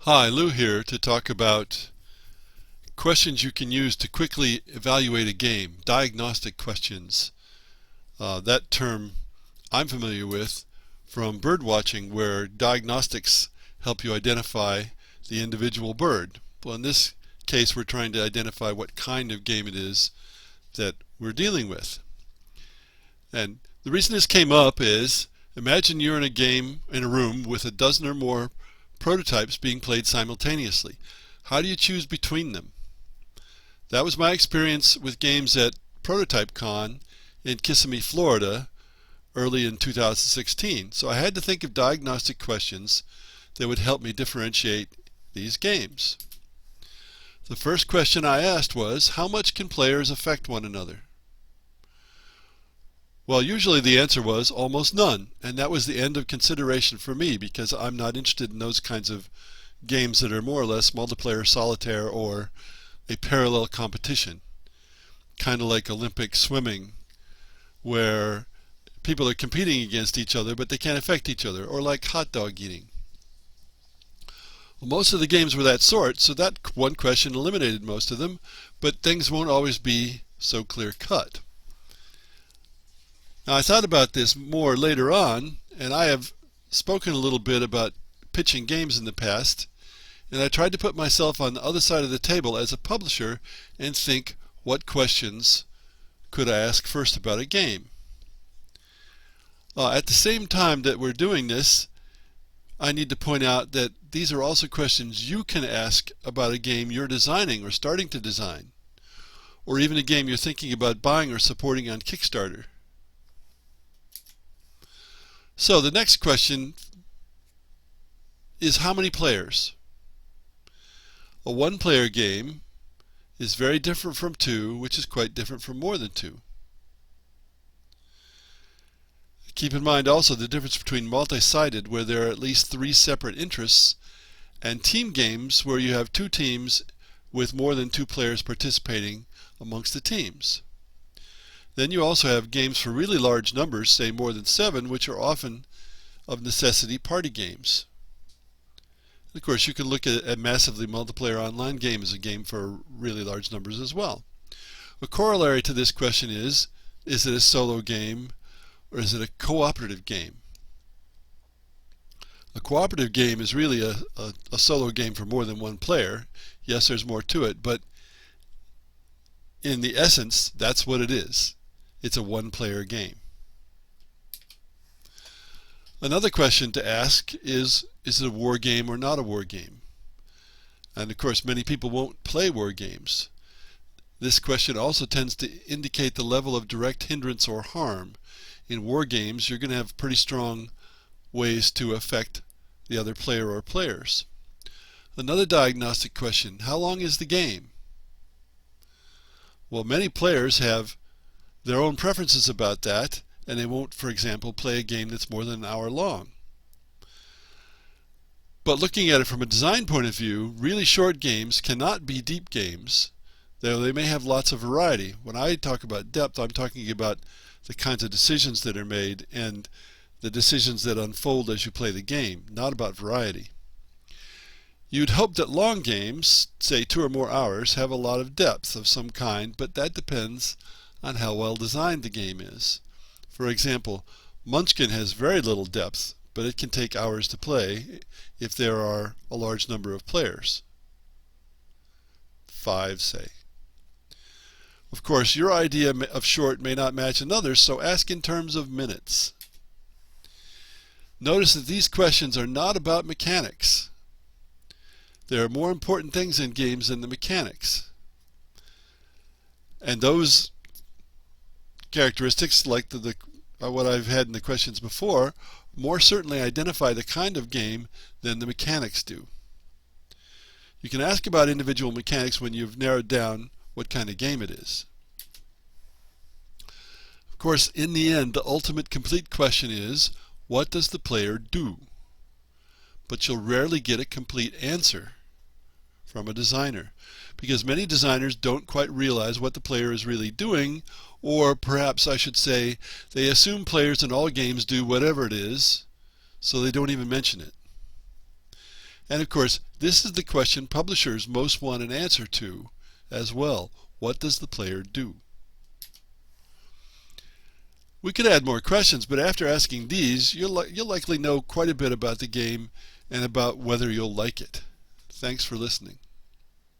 Hi, Lou here to talk about questions you can use to quickly evaluate a game, diagnostic questions. That term I'm familiar with from bird watching, where diagnostics help you identify the individual bird. Well, in this case, we're trying to identify what kind of game it is that we're dealing with. And the reason this came up is, imagine you're in a room with a dozen or more prototypes being played simultaneously. How do you choose between them? That was my experience with games at Prototype Con in Kissimmee, Florida, early in 2016. So I had to think of diagnostic questions that would help me differentiate these games. The first question I asked was, how much can players affect one another? Well, usually the answer was almost none, and that was the end of consideration for me because I'm not interested in those kinds of games that are more or less multiplayer solitaire or a parallel competition, kind of like Olympic swimming, where people are competing against each other but they can't affect each other, or like hot dog eating. Well, most of the games were that sort, so that one question eliminated most of them, but things won't always be so clear-cut. Now, I thought about this more later on, and I have spoken a little bit about pitching games in the past, and I tried to put myself on the other side of the table as a publisher and think, what questions could I ask first about a game? At the same time that we're doing this, I need to point out that these are also questions you can ask about a game you're designing or starting to design, or even a game you're thinking about buying or supporting on Kickstarter. So the next question is, how many players? A one-player game is very different from two, which is quite different from more than two. Keep in mind also the difference between multi-sided, where there are at least three separate interests, and team games, where you have two teams with more than two players participating amongst the teams. Then you also have games for really large numbers, say more than 7, which are often of necessity party games. Of course, you can look at a massively multiplayer online game as a game for really large numbers as well. A corollary to this question is it a solo game or is it a cooperative game? A cooperative game is really a solo game for more than one player. Yes, there's more to it, but in the essence, that's what it is. It's a one-player game. Another question to ask is it a war game or not a war game? And of course, many people won't play war games. This question also tends to indicate the level of direct hindrance or harm. In war games, you're going to have pretty strong ways to affect the other player or players. Another diagnostic question, how long is the game? Well, many players have their own preferences about that, and they won't, for example, play a game that's more than an hour long. But looking at it from a design point of view, really short games cannot be deep games, though they may have lots of variety. When I talk about depth, I'm talking about the kinds of decisions that are made and the decisions that unfold as you play the game, not about variety. You'd hope that long games, say 2 or more hours, have a lot of depth of some kind, but that depends on how well designed the game is. For example, Munchkin has very little depth, but it can take hours to play if there are a large number of players. 5, say. Of course, your idea of short may not match another's, so ask in terms of minutes. Notice that these questions are not about mechanics. There are more important things in games than the mechanics. And those characteristics, like what I've had in the questions before, more certainly identify the kind of game than the mechanics do. You can ask about individual mechanics when you've narrowed down what kind of game it is. Of course, in the end, the ultimate complete question is, what does the player do? But you'll rarely get a complete answer from a designer, because many designers don't quite realize what the player is really doing, or perhaps I should say, they assume players in all games do whatever it is, so they don't even mention it. And of course, this is the question publishers most want an answer to as well. What does the player do? We could add more questions, but after asking these, you'll likely know quite a bit about the game and about whether you'll like it. Thanks for listening.